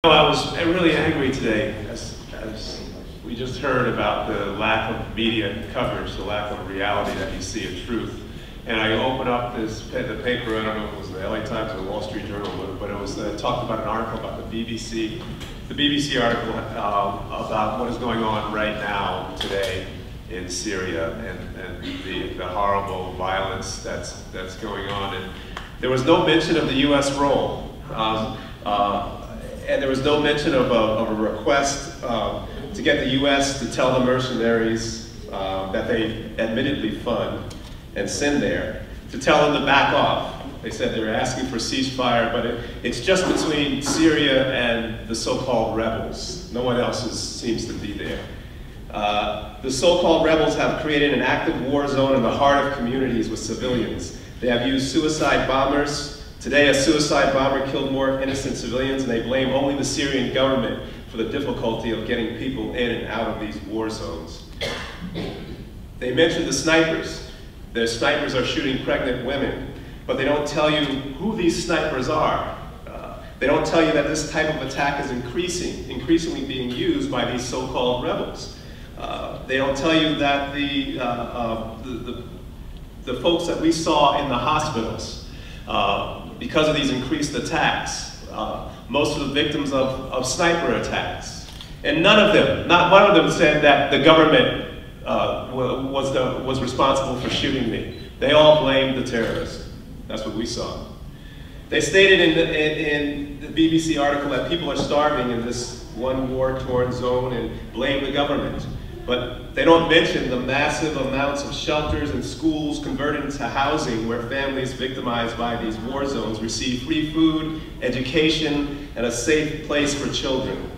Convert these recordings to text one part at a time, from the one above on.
I was really angry today as we just heard about the lack of media coverage, the lack of reality that you see of truth. And I opened up the paper, I don't know if it was the LA Times or the Wall Street Journal, but it was talked about an article about the BBC article about what is going on right now today in Syria and the horrible violence that's going on. And there was no mention of the U.S. role. And there was no mention of a request to get the U.S. to tell the mercenaries that they admittedly fund and send there, to tell them to back off. They said they were asking for ceasefire, but it's just between Syria and the so-called rebels. No one else seems to be there. The so-called rebels have created an active war zone in the heart of communities with civilians. They have used suicide bombers. Today, a suicide bomber killed more innocent civilians, and they blame only the Syrian government for the difficulty of getting people in and out of these war zones. They mentioned the snipers. The snipers are shooting pregnant women, but they don't tell you who these snipers are. They don't tell you that this type of attack is increasingly being used by these so-called rebels. They don't tell you that the folks that we saw in the hospitals, because of these increased attacks, most of the victims of sniper attacks. And none of them, not one of them said that the government was responsible for shooting me. They all blamed the terrorists. That's what we saw. They stated in the BBC article that people are starving in this one war-torn zone and blame the government. But they don't mention the massive amounts of shelters and schools converted into housing where families victimized by these war zones receive free food, education, and a safe place for children.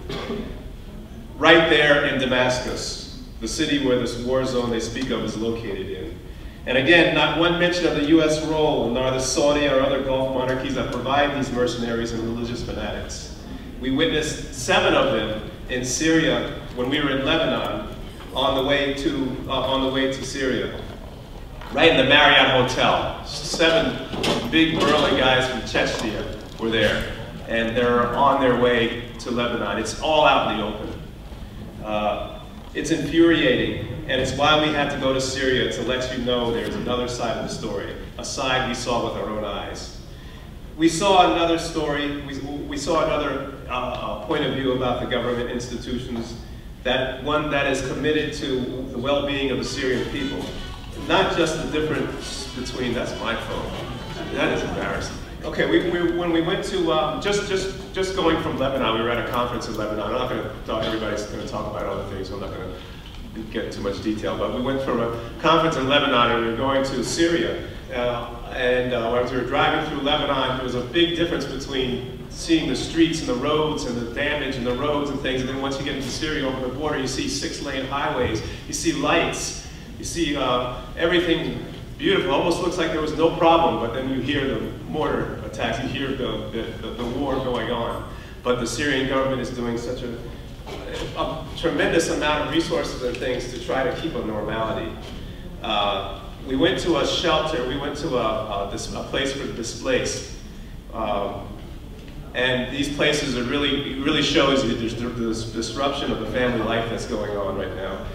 Right there in Damascus, the city where this war zone they speak of is located in. And again, not one mention of the U.S. role, nor the Saudi or other Gulf monarchies that provide these mercenaries and religious fanatics. We witnessed 7 of them in Syria when we were in Lebanon, on the way to Syria, right in the Marriott Hotel. 7 big burly guys from Chechnya were there, and they're on their way to Lebanon. It's all out in the open. It's infuriating, and it's why we had to go to Syria, to let you know there's another side of the story, a side we saw with our own eyes. We saw another story, we saw another point of view about the government institutions, that one that is committed to the well-being of the Syrian people. Not just the difference between, that's my phone. That is embarrassing. Okay, when we went to, just going from Lebanon, we were at a conference in Lebanon. I'm not going to talk, everybody's going to talk about other things, so I'm not going to get into much detail, but we went from a conference in Lebanon and we were going to Syria. As we were driving through Lebanon, there was a big difference between seeing the streets and the roads and the damage in the roads and things, and then once you get into Syria over the border, you see 6-lane highways, you see lights, you see everything beautiful. Almost looks like there was no problem, but then you hear the mortar attacks, you hear the war going on. But the Syrian government is doing such a tremendous amount of resources and things to try to keep a normality. We went to a shelter, we went to a place for the displaced. And these places are really shows you there's this disruption of the family life that's going on right now.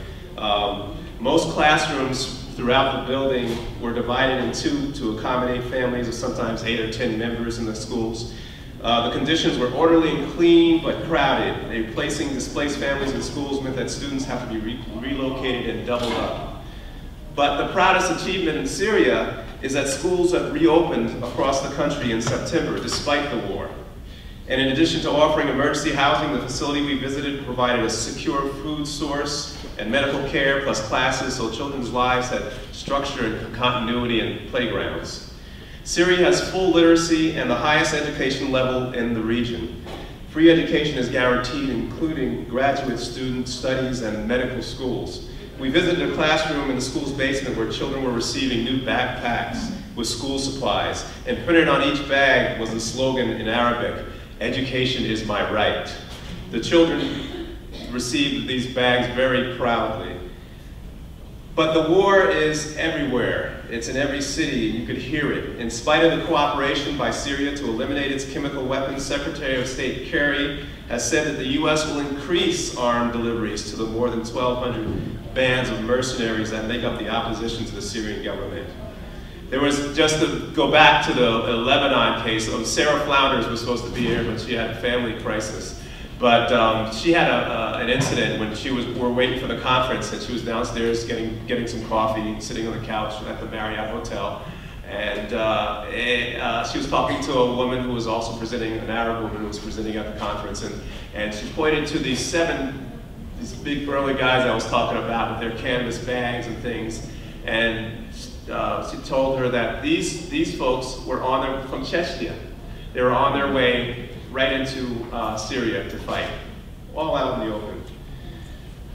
Most classrooms throughout the building were divided in 2 to accommodate families of sometimes 8 or 10 members in the schools. The conditions were orderly and clean, but crowded. Placing displaced families in schools meant that students have to be relocated and doubled up. But the proudest achievement in Syria is that schools have reopened across the country in September, despite the war. And in addition to offering emergency housing, the facility we visited provided a secure food source and medical care, plus classes, so children's lives had structure and continuity and playgrounds. Syria has full literacy and the highest education level in the region. Free education is guaranteed, including graduate student studies and medical schools. We visited a classroom in the school's basement where children were receiving new backpacks with school supplies, and printed on each bag was the slogan in Arabic, "Education is my right." The children received these bags very proudly. But the war is everywhere. It's in every city. You could hear it. In spite of the cooperation by Syria to eliminate its chemical weapons, Secretary of State Kerry has said that the U.S. will increase armed deliveries to the more than 1,200 bands of mercenaries that make up the opposition to the Syrian government. There was, just to go back to the Lebanon case, Sarah Flounders was supposed to be here, but she had a family crisis. But she had an incident when we're waiting for the conference, and she was downstairs getting some coffee, sitting on the couch at the Marriott Hotel. And she was talking to a woman who was also presenting, an Arab woman who was presenting at the conference, and she pointed to these big burly guys I was talking about with their canvas bags and things, and she told her that these folks were from Chechnya. They were on their way right into Syria to fight, all out in the open.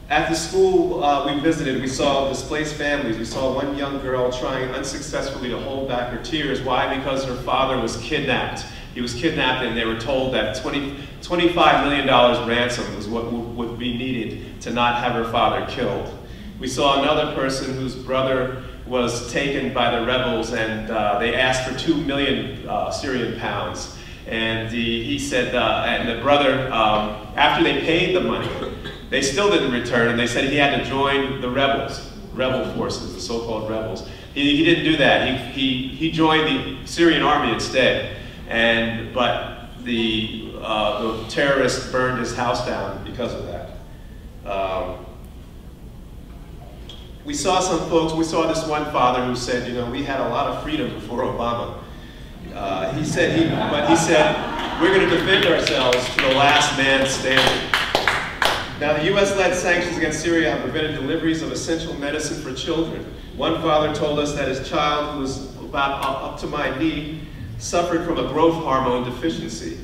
At the school we visited, we saw displaced families. We saw one young girl trying unsuccessfully to hold back her tears. Why? Because her father was kidnapped. He was kidnapped, and they were told that $25 million ransom was what would be needed to not have her father killed. We saw another person whose brother was taken by the rebels, and they asked for 2 million Syrian pounds. And he said, and the brother, after they paid the money, they still didn't return, and they said he had to join the rebel forces, the so-called rebels. He didn't do that. He joined the Syrian army instead, but the terrorists burned his house down because of that. We saw some folks. We saw this one father who said, you know, we had a lot of freedom before Obama. He said, we're going to defend ourselves to the last man standing. Now, the U.S.-led sanctions against Syria have prevented deliveries of essential medicine for children. One father told us that his child, who was about up to my knee, suffered from a growth hormone deficiency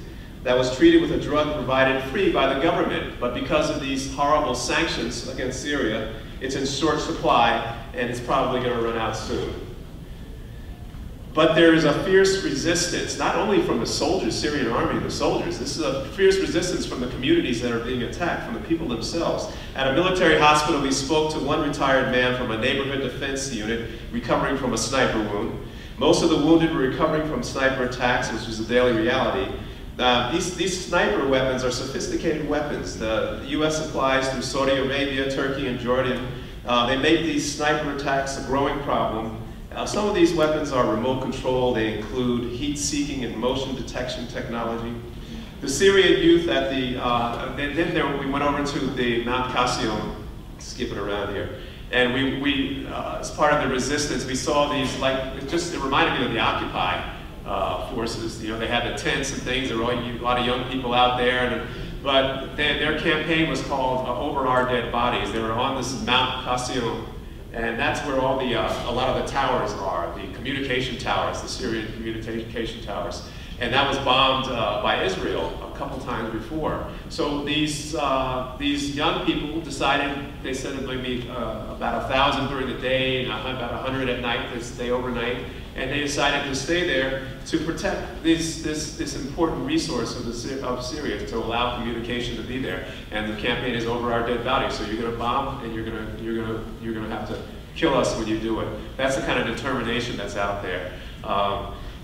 that was treated with a drug provided free by the government. But because of these horrible sanctions against Syria, it's in short supply, and it's probably going to run out soon. But there is a fierce resistance, not only from the soldiers, Syrian army, the soldiers. This is a fierce resistance from the communities that are being attacked, from the people themselves. At a military hospital, we spoke to one retired man from a neighborhood defense unit recovering from a sniper wound. Most of the wounded were recovering from sniper attacks, which is a daily reality. These sniper weapons are sophisticated weapons. The U.S. supplies through Saudi Arabia, Turkey, and Jordan. They make these sniper attacks a growing problem. Some of these weapons are remote control. They include heat-seeking and motion detection technology. The Syrian youth at we went over to the Mount Cassion, skipping around here, and we as part of the resistance, we saw these, it reminded me of the Occupy forces. You know, they had the tents and things. There were a lot of young people out there, but their campaign was called Over Our Dead Bodies. They were on this Mount Cassion. And that's where all a lot of the towers are, the communication towers, the Syrian communication towers. And that was bombed by Israel a couple times before. So these young people decided, they said it would be about 1,000 during the day and about 100 at night to stay overnight. And they decided to stay there to protect this important resource of Syria, to allow communication to be there. And the campaign is Over Our Dead Bodies. So you're going to bomb, and you're going to have to kill us when you do it. That's the kind of determination that's out there.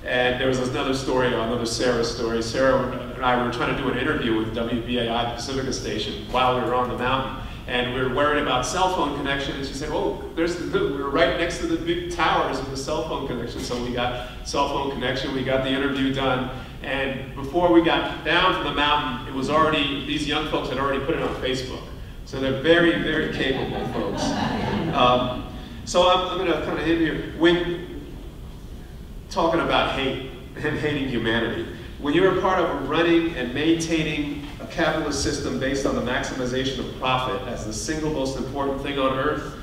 And there was another story, another Sarah story. Sarah and I were trying to do an interview with WBAI Pacifica Station while we were on the mountain. And we were worried about cell phone connection, and she said, oh, we were right next to the big towers of the cell phone connection, so we got cell phone connection, we got the interview done, and before we got down from the mountain, it was already, these young folks had already put it on Facebook. So they're very, very capable folks. So I'm going to kind of hit here, when talking about hate and hating humanity. When you're a part of running and maintaining a capitalist system based on the maximization of profit as the single most important thing on earth,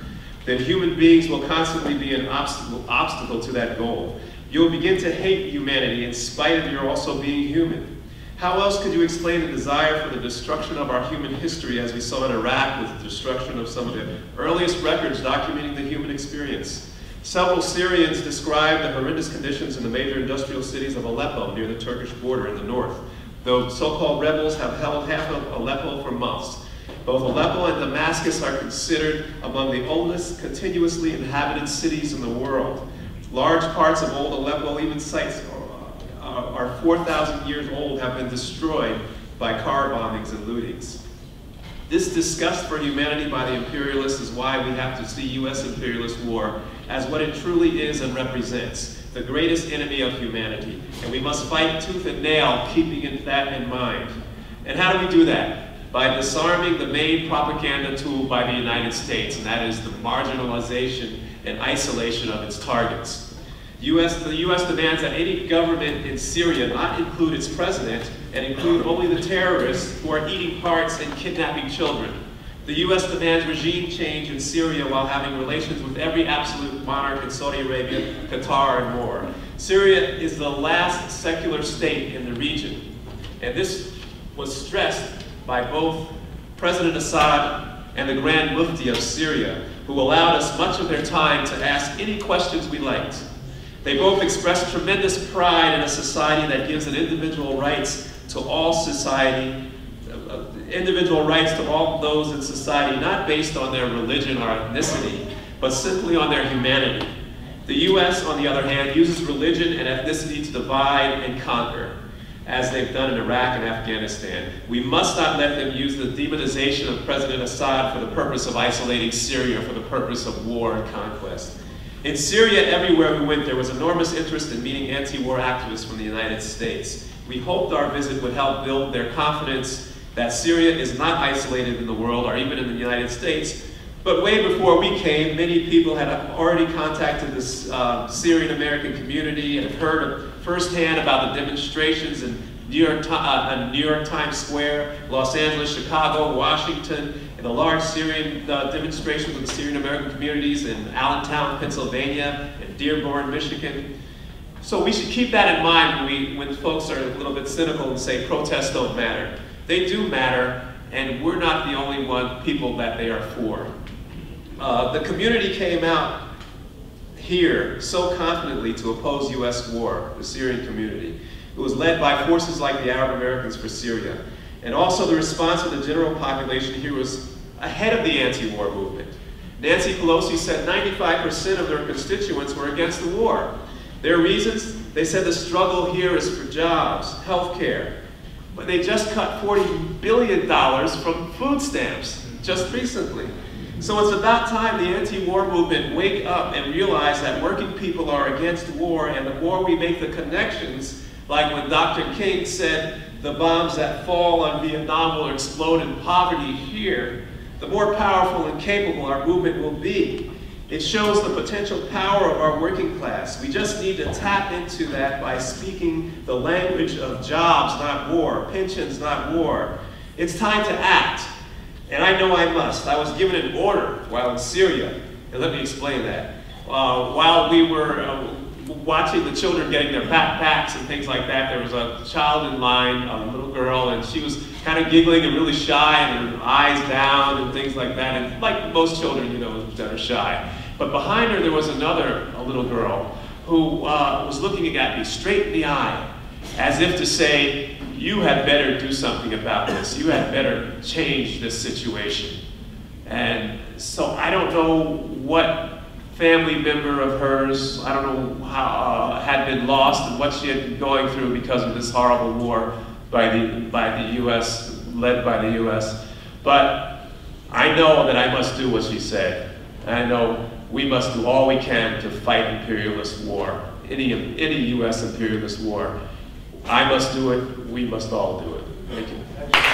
then human beings will constantly be an obstacle to that goal. You'll begin to hate humanity in spite of your also being human. How else could you explain the desire for the destruction of our human history, as we saw in Iraq with the destruction of some of the earliest records documenting the human experience? Several Syrians described the horrendous conditions in the major industrial cities of Aleppo near the Turkish border in the north. The so-called rebels have held half of Aleppo for months. Both Aleppo and Damascus are considered among the oldest continuously inhabited cities in the world. Large parts of old Aleppo, even sites are 4,000 years old, have been destroyed by car bombings and lootings. This disgust for humanity by the imperialists is why we have to see U.S. imperialist war as what it truly is and represents, the greatest enemy of humanity. And we must fight tooth and nail, keeping that in mind. And how do we do that? By disarming the main propaganda tool by the United States, and that is the marginalization and isolation of its targets. The U.S. demands that any government in Syria not include its president and include only the terrorists who are eating hearts and kidnapping children. The U.S. demands regime change in Syria while having relations with every absolute monarch in Saudi Arabia, Qatar, and more. Syria is the last secular state in the region, and this was stressed by both President Assad and the Grand Mufti of Syria, who allowed us much of their time to ask any questions we liked. They both expressed tremendous pride in a society that gives an individual rights to all society, individual rights to all those in society, not based on their religion or ethnicity, but simply on their humanity. The U.S., on the other hand, uses religion and ethnicity to divide and conquer, as they've done in Iraq and Afghanistan. We must not let them use the demonization of President Assad for the purpose of isolating Syria, for the purpose of war and conquest. In Syria, everywhere we went, there was enormous interest in meeting anti-war activists from the United States. We hoped our visit would help build their confidence that Syria is not isolated in the world or even in the United States. But way before we came, many people had already contacted the Syrian American community and heard firsthand about the demonstrations in New York Times Square, Los Angeles, Chicago, Washington, and the large Syrian demonstrations of the Syrian American communities in Allentown, Pennsylvania, and Dearborn, Michigan. So we should keep that in mind when folks are a little bit cynical and say protests don't matter. They do matter, and we're not the only people that they are for. The community came out here so confidently to oppose U.S. war, the Syrian community. It was led by forces like the Arab Americans for Syria. And also the response of the general population here was ahead of the anti-war movement. Nancy Pelosi said 95% of their constituents were against the war. Their reasons? They said the struggle here is for jobs, health care. But they just cut $40 billion from food stamps just recently. So it's about time the anti-war movement wake up and realize that working people are against war, and the more we make the connections, like when Dr. King said the bombs that fall on Vietnam will explode in poverty here, the more powerful and capable our movement will be. It shows the potential power of our working class. We just need to tap into that by speaking the language of jobs, not war, pensions, not war. It's time to act. And I know I must. I was given an order while in Syria, and let me explain that. While we were watching the children getting their backpacks and things like that, there was a child in line, a little girl, and she was kind of giggling and really shy, and her eyes down and things like that. And like most children, you know, that are shy. But behind her, there was a little girl who was looking at me straight in the eye, as if to say, you had better do something about this. You had better change this situation. And so I don't know what family member of hers, I don't know how, had been lost and what she had been going through because of this horrible war by the U.S., led by the U.S. But I know that I must do what she said. And I know we must do all we can to fight imperialist war, any U.S. imperialist war. I must do it, we must all do it. Thank you.